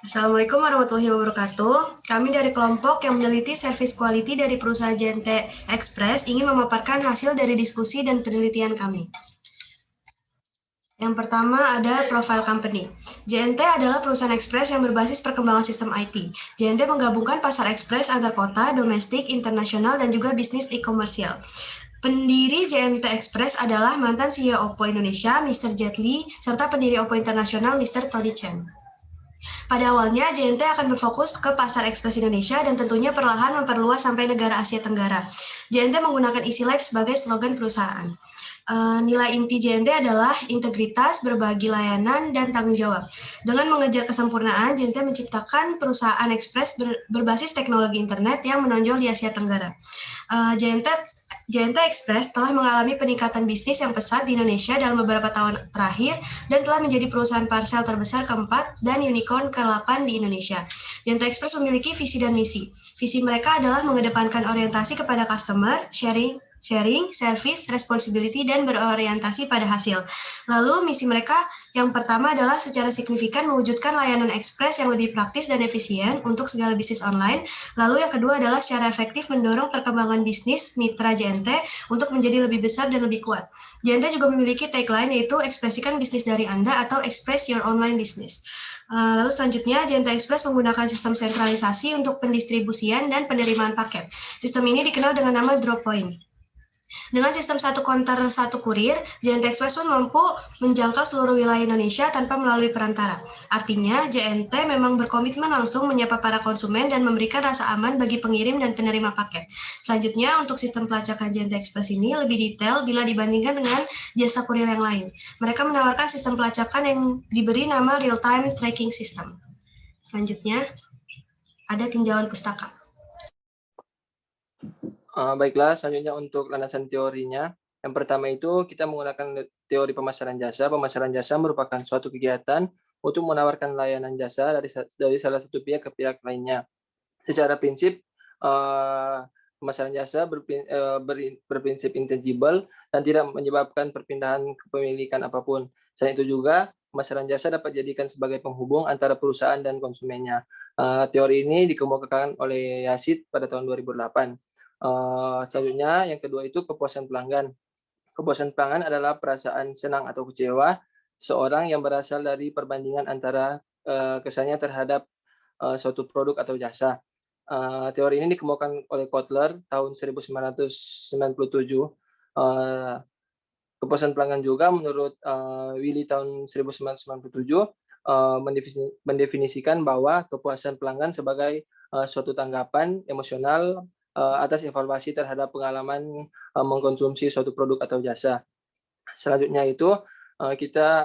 Assalamualaikum warahmatullahi wabarakatuh. Kami dari kelompok yang meneliti service quality dari perusahaan JNT Express ingin memaparkan hasil dari diskusi dan penelitian kami. Yang pertama ada profile company. JNT adalah perusahaan ekspres yang berbasis perkembangan sistem IT. JNT menggabungkan pasar ekspres antar kota, domestik, internasional, dan juga bisnis e-komersial. Pendiri JNT Express adalah mantan CEO Oppo Indonesia, Mr. Jet Li, serta pendiri Oppo Internasional, Mr. Tony Chen. Pada awalnya, JNT akan berfokus ke pasar ekspres Indonesia dan tentunya perlahan memperluas sampai negara Asia Tenggara. JNT menggunakan Easy Life sebagai slogan perusahaan. Nilai inti JNT adalah integritas, berbagi layanan, dan tanggung jawab. Dengan mengejar kesempurnaan, JNT menciptakan perusahaan ekspres berbasis teknologi internet yang menonjol di Asia Tenggara. JNT Express telah mengalami peningkatan bisnis yang pesat di Indonesia dalam beberapa tahun terakhir dan telah menjadi perusahaan parcel terbesar keempat dan unicorn ke-8 di Indonesia. JNT Express memiliki visi dan misi. Visi mereka adalah mengedepankan orientasi kepada customer, sharing, service, responsibility, dan berorientasi pada hasil. Lalu misi mereka yang pertama adalah secara signifikan mewujudkan layanan ekspres yang lebih praktis dan efisien untuk segala bisnis online. Lalu yang kedua adalah secara efektif mendorong perkembangan bisnis mitra JNT untuk menjadi lebih besar dan lebih kuat. JNT juga memiliki tagline yaitu ekspresikan bisnis dari Anda atau express your online business. Lalu selanjutnya, JNT Express menggunakan sistem sentralisasi untuk pendistribusian dan penerimaan paket. Sistem ini dikenal dengan nama drop point. Dengan sistem satu konter satu kurir, JNT Express pun mampu menjangkau seluruh wilayah Indonesia tanpa melalui perantara. Artinya, JNT memang berkomitmen langsung menyapa para konsumen dan memberikan rasa aman bagi pengirim dan penerima paket. Selanjutnya, untuk sistem pelacakan JNT Express ini lebih detail bila dibandingkan dengan jasa kurir yang lain. Mereka menawarkan sistem pelacakan yang diberi nama real-time tracking system. Selanjutnya, ada tinjauan pustaka. Baiklah, selanjutnya untuk landasan teorinya. Yang pertama itu kita menggunakan teori pemasaran jasa. Pemasaran jasa merupakan suatu kegiatan untuk menawarkan layanan jasa dari salah satu pihak ke pihak lainnya. Secara prinsip, pemasaran jasa berprinsip intangible dan tidak menyebabkan perpindahan kepemilikan apapun. Selain itu juga, pemasaran jasa dapat dijadikan sebagai penghubung antara perusahaan dan konsumennya. Teori ini dikemukakan oleh Yasid pada tahun 2008. Selanjutnya, yang kedua itu kepuasan pelanggan. Kepuasan pelanggan adalah perasaan senang atau kecewa seorang yang berasal dari perbandingan antara kesannya terhadap suatu produk atau jasa. Teori ini dikemukakan oleh Kotler tahun 1997. Kepuasan pelanggan juga menurut Willy tahun 1997 mendefinisikan bahwa kepuasan pelanggan sebagai suatu tanggapan emosional atas evaluasi terhadap pengalaman mengkonsumsi suatu produk atau jasa. Selanjutnya itu kita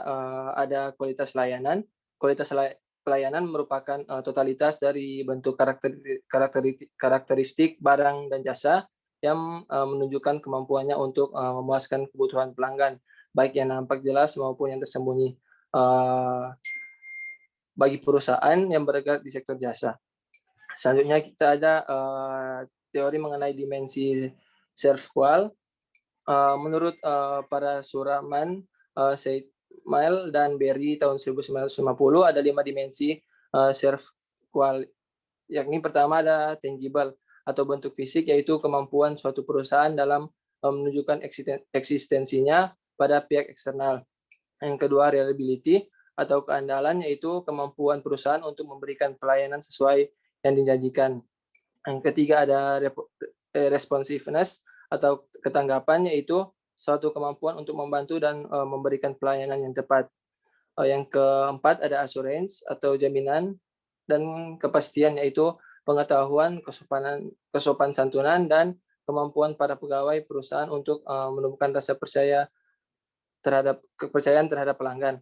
ada kualitas layanan. Kualitas pelayanan merupakan totalitas dari bentuk karakteristik barang dan jasa yang menunjukkan kemampuannya untuk memuaskan kebutuhan pelanggan, baik yang nampak jelas maupun yang tersembunyi bagi perusahaan yang bergerak di sektor jasa. Selanjutnya kita ada teori mengenai dimensi serve-qual. Menurut para suraman Said Mail dan Berry tahun 1950 ada 5 dimensi serve-qual, yakni pertama ada tangible atau bentuk fisik, yaitu kemampuan suatu perusahaan dalam menunjukkan eksistensinya pada pihak eksternal. Yang kedua reliability atau keandalan, yaitu kemampuan perusahaan untuk memberikan pelayanan sesuai yang dijanjikan. Yang ketiga ada responsiveness atau ketanggapan, yaitu suatu kemampuan untuk membantu dan memberikan pelayanan yang tepat. Yang keempat ada assurance atau jaminan dan kepastian, yaitu pengetahuan, kesopan santunan, dan kemampuan para pegawai perusahaan untuk menumbuhkan rasa kepercayaan terhadap pelanggan.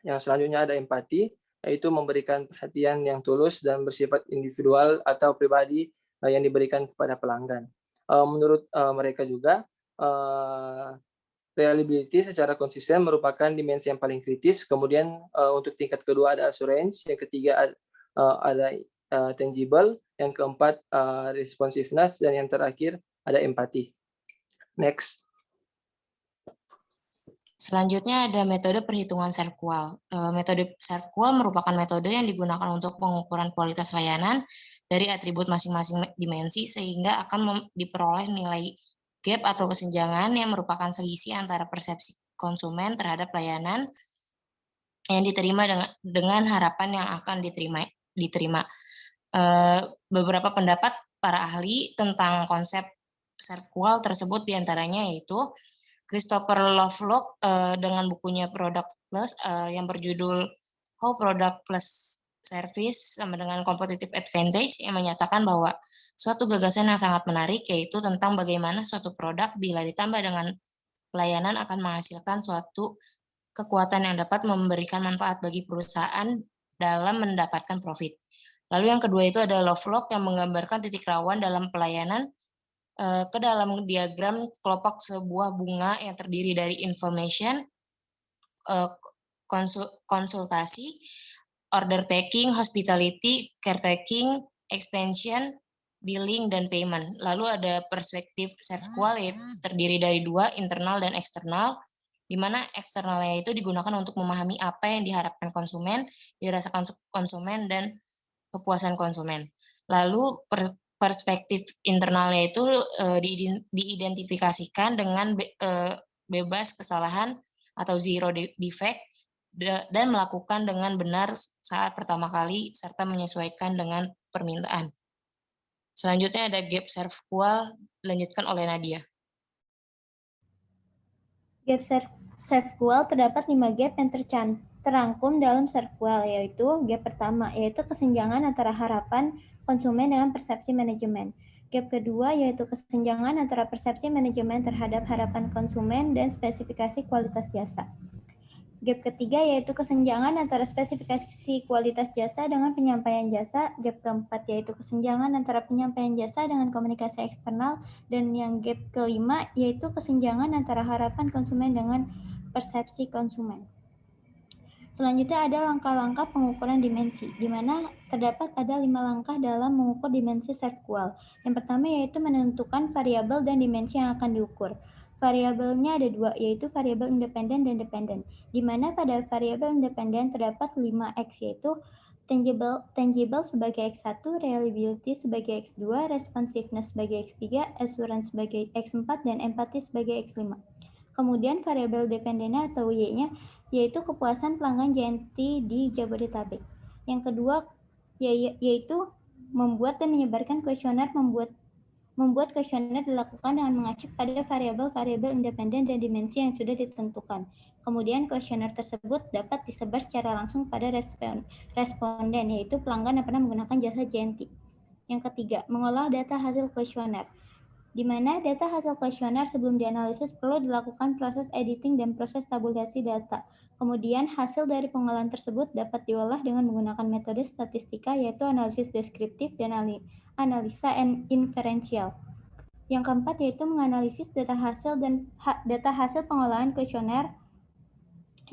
Yang selanjutnya ada empati, yaitu memberikan perhatian yang tulus dan bersifat individual atau pribadi yang diberikan kepada pelanggan. Menurut mereka juga, reliability secara konsisten merupakan dimensi yang paling kritis. Kemudian untuk tingkat kedua ada assurance, yang ketiga ada tangible, yang keempat responsiveness, dan yang terakhir ada empati. Next. Selanjutnya ada metode perhitungan SERVQUAL. Metode SERVQUAL merupakan metode yang digunakan untuk pengukuran kualitas layanan dari atribut masing-masing dimensi sehingga akan diperoleh nilai gap atau kesenjangan yang merupakan selisih antara persepsi konsumen terhadap layanan yang diterima dengan harapan yang akan diterima. Beberapa pendapat para ahli tentang konsep SERVQUAL tersebut diantaranya yaitu Christopher Lovelock dengan bukunya Product Plus yang berjudul How Product Plus Service sama dengan Competitive Advantage yang menyatakan bahwa suatu gagasan yang sangat menarik yaitu tentang bagaimana suatu produk bila ditambah dengan pelayanan akan menghasilkan suatu kekuatan yang dapat memberikan manfaat bagi perusahaan dalam mendapatkan profit. Lalu yang kedua itu ada Lovelock yang menggambarkan titik rawan dalam pelayanan ke dalam diagram kelompok sebuah bunga yang terdiri dari information, konsultasi, order taking, hospitality, caretaking, expansion, billing, dan payment. Lalu ada perspektif SERVQUAL yaitu terdiri dari dua, internal dan eksternal, di mana eksternalnya itu digunakan untuk memahami apa yang diharapkan konsumen, dirasakan konsumen, dan kepuasan konsumen. Lalu perspektif internalnya itu diidentifikasikan dengan bebas kesalahan atau zero defect dan melakukan dengan benar saat pertama kali serta menyesuaikan dengan permintaan. Selanjutnya ada gap SERVQUAL dilanjutkan oleh Nadia. Gap SERVQUAL terdapat 5 gap yang terangkum dalam SERVQUAL, yaitu gap pertama, yaitu kesenjangan antara harapan konsumen dengan persepsi manajemen. Gap kedua, yaitu kesenjangan antara persepsi manajemen terhadap harapan konsumen dan spesifikasi kualitas jasa. Gap ketiga, yaitu kesenjangan antara spesifikasi kualitas jasa dengan penyampaian jasa. Gap keempat, yaitu kesenjangan antara penyampaian jasa dengan komunikasi eksternal. Dan yang gap kelima, yaitu kesenjangan antara harapan konsumen dengan persepsi konsumen. Selanjutnya ada langkah-langkah pengukuran dimensi, di mana terdapat ada 5 langkah dalam mengukur dimensi SERVQUAL. Yang pertama yaitu menentukan variabel dan dimensi yang akan diukur. Variabelnya ada 2, yaitu variabel independen dan dependen, di mana pada variabel independen terdapat 5X, yaitu tangible sebagai X1, reliability sebagai X2, responsiveness sebagai X3, assurance sebagai X4, dan empathy sebagai X5. Kemudian variabel dependennya atau Y-nya yaitu kepuasan pelanggan JNT di Jabodetabek. Yang kedua yaitu membuat dan menyebarkan kuesioner. Membuat kuesioner dilakukan dengan mengacu pada variabel-variabel independen dan dimensi yang sudah ditentukan. Kemudian kuesioner tersebut dapat disebar secara langsung pada responden, yaitu pelanggan yang pernah menggunakan jasa JNT. Yang ketiga, mengolah data hasil kuesioner, di mana data hasil kuesioner sebelum dianalisis perlu dilakukan proses editing dan proses tabulasi data. Kemudian hasil dari pengolahan tersebut dapat diolah dengan menggunakan metode statistika, yaitu analisis deskriptif dan analisa inferensial. Yang keempat yaitu menganalisis data hasil pengolahan kuesioner,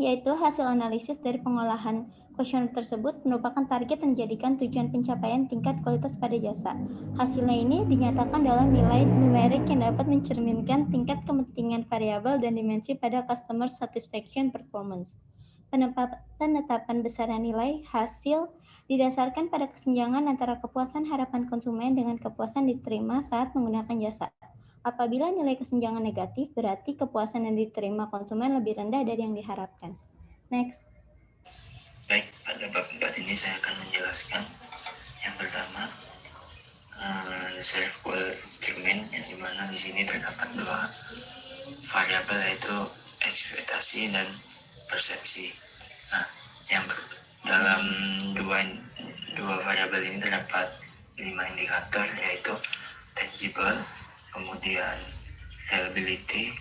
yaitu hasil analisis dari pengolahan kuesioner tersebut merupakan target yang dijadikan tujuan pencapaian tingkat kualitas pada jasa. Hasilnya ini dinyatakan dalam nilai numerik yang dapat mencerminkan tingkat kepentingan variabel dan dimensi pada customer satisfaction performance. Penetapan besaran nilai hasil didasarkan pada kesenjangan antara kepuasan harapan konsumen dengan kepuasan diterima saat menggunakan jasa. Apabila nilai kesenjangan negatif, berarti kepuasan yang diterima konsumen lebih rendah dari yang diharapkan. Next. Baik, pada bab 4 ini saya akan menjelaskan yang pertama SERVQUAL instrument, yang dimana di sini terdapat 2 variabel, yaitu ekspektasi dan persepsi. Nah, dalam dua variabel ini terdapat 5 indikator, yaitu tangible, kemudian reliability,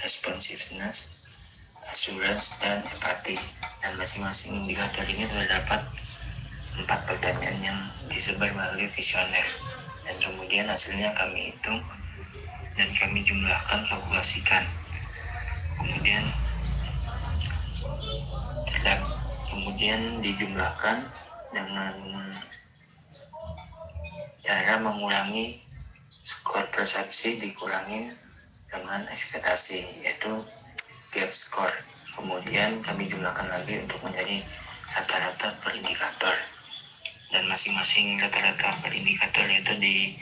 responsiveness, assurance, dan empathy. Dan masing-masing indikator ini terdapat 4 pertanyaan yang disebar melalui kuesioner, dan kemudian hasilnya kami hitung dan kami jumlahkan, kalkulasikan. Kemudian dijumlahkan dengan cara mengurangi skor persepsi dikurangi dengan ekspektasi, yaitu gap score. Kemudian kami jumlahkan lagi untuk menjadi rata-rata per indikator. Dan masing-masing rata-rata per indikator yaitu di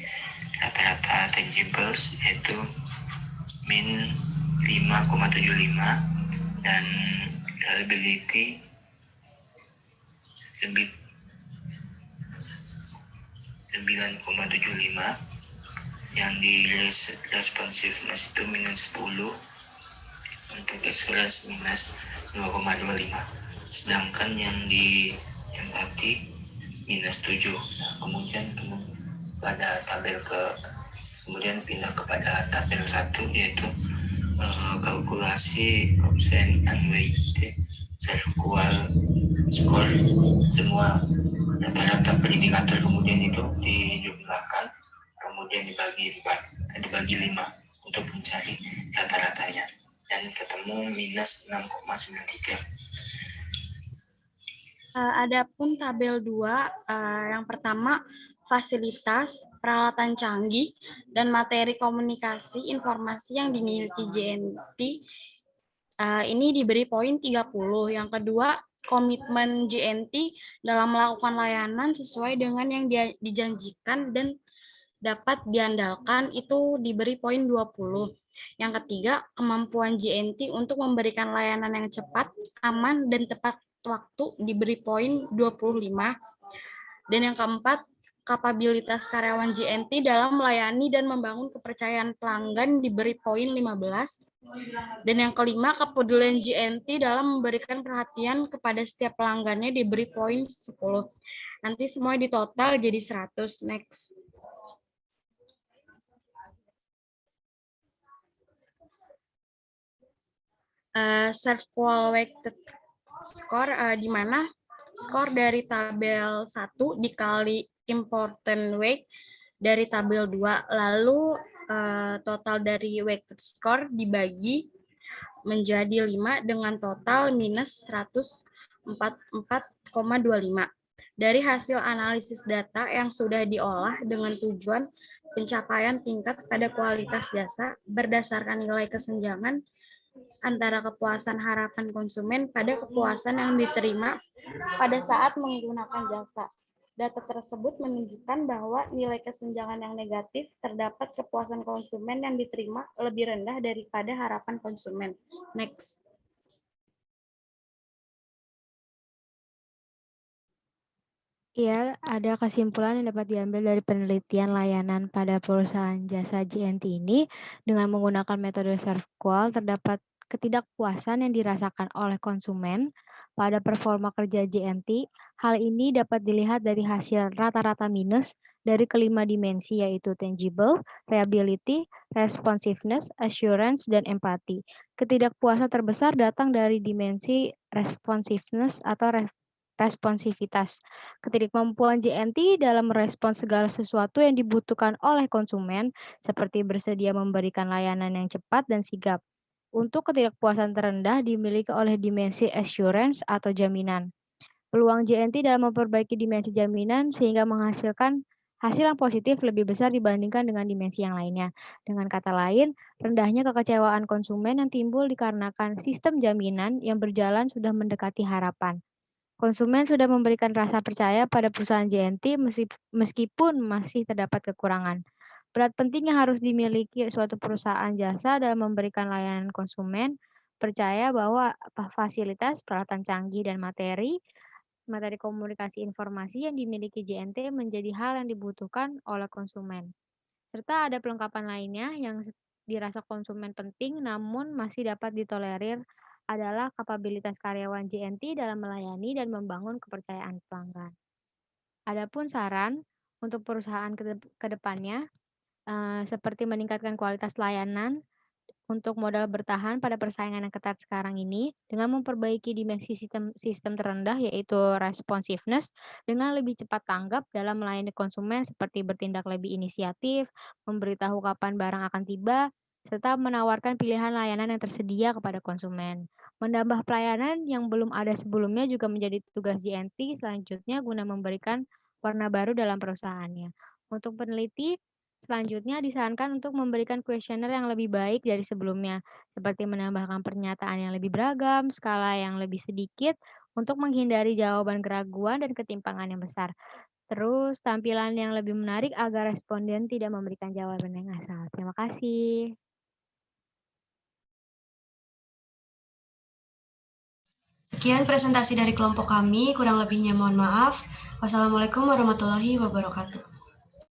rata-rata tangibles yaitu min 5,75 dan reliability 9,75, yang di responsiveness itu minus 10, untuk assurance minus 2,25, sedangkan yang di empathy minus 7. Kemudian pada kemudian pindah kepada tabel 1 yaitu kalkulasi absen unweighted self-qual score. Semua rata-rata per indikator kemudian itu dijumlahkan, kemudian dibagi 5 untuk mencari rata-ratanya, dan ketemu minus 6,93. Adapun tabel 2, yang pertama fasilitas, peralatan canggih, dan materi komunikasi informasi yang dimiliki JNT, ini diberi poin 30. Yang kedua, komitmen JNT dalam melakukan layanan sesuai dengan yang dijanjikan dan dapat diandalkan, itu diberi poin 20. Yang ketiga, kemampuan JNT untuk memberikan layanan yang cepat, aman, dan tepat waktu diberi poin 25. Dan yang keempat, kapabilitas karyawan JNT dalam melayani dan membangun kepercayaan pelanggan diberi poin 15. Dan yang kelima, kepedulian JNT dalam memberikan perhatian kepada setiap pelanggannya diberi poin 10. Nanti semua ditotal jadi 100. Next. ServQual weighted score, di mana skor dari tabel 1 dikali important weight dari tabel 2, lalu total dari weighted score dibagi menjadi 5 dengan total minus 144,25. Dari hasil analisis data yang sudah diolah dengan tujuan pencapaian tingkat pada kualitas jasa berdasarkan nilai kesenjangan antara kepuasan harapan konsumen pada kepuasan yang diterima pada saat menggunakan jasa. Data tersebut menunjukkan bahwa nilai kesenjangan yang negatif terdapat kepuasan konsumen yang diterima lebih rendah daripada harapan konsumen. Next. Ya, ada kesimpulan yang dapat diambil dari penelitian layanan pada perusahaan jasa JNT ini. Dengan menggunakan metode ServQual, terdapat ketidakpuasan yang dirasakan oleh konsumen pada performa kerja JNT. Hal ini dapat dilihat dari hasil rata-rata minus dari kelima dimensi, yaitu tangible, reliability, responsiveness, assurance, dan empathy. Ketidakpuasan terbesar datang dari dimensi responsiveness atau responsivitas. Ketidakmampuan JNT dalam merespons segala sesuatu yang dibutuhkan oleh konsumen, seperti bersedia memberikan layanan yang cepat dan sigap. Untuk ketidakpuasan terendah dimiliki oleh dimensi assurance atau jaminan. Peluang JNT dalam memperbaiki dimensi jaminan sehingga menghasilkan hasil yang positif lebih besar dibandingkan dengan dimensi yang lainnya. Dengan kata lain, rendahnya kekecewaan konsumen yang timbul dikarenakan sistem jaminan yang berjalan sudah mendekati harapan. Konsumen sudah memberikan rasa percaya pada perusahaan JNT meskipun masih terdapat kekurangan. Berat penting yang harus dimiliki suatu perusahaan jasa dalam memberikan layanan konsumen, percaya bahwa fasilitas, peralatan canggih, dan materi komunikasi informasi yang dimiliki JNT menjadi hal yang dibutuhkan oleh konsumen. Serta ada pelengkapan lainnya yang dirasa konsumen penting namun masih dapat ditolerir adalah kapabilitas karyawan JNT dalam melayani dan membangun kepercayaan pelanggan. Adapun saran untuk perusahaan ke depannya, seperti meningkatkan kualitas layanan untuk modal bertahan pada persaingan yang ketat sekarang ini, dengan memperbaiki dimensi sistem terendah yaitu responsiveness, dengan lebih cepat tanggap dalam melayani konsumen seperti bertindak lebih inisiatif, memberitahu kapan barang akan tiba, serta menawarkan pilihan layanan yang tersedia kepada konsumen. Menambah pelayanan yang belum ada sebelumnya juga menjadi tugas JNT selanjutnya guna memberikan warna baru dalam perusahaannya. Untuk peneliti, selanjutnya disarankan untuk memberikan kuesioner yang lebih baik dari sebelumnya, seperti menambahkan pernyataan yang lebih beragam, skala yang lebih sedikit, untuk menghindari jawaban keraguan dan ketimpangan yang besar. Terus tampilan yang lebih menarik agar responden tidak memberikan jawaban yang asal. Terima kasih. Sekian presentasi dari kelompok kami, kurang lebihnya mohon maaf. Wassalamualaikum warahmatullahi wabarakatuh.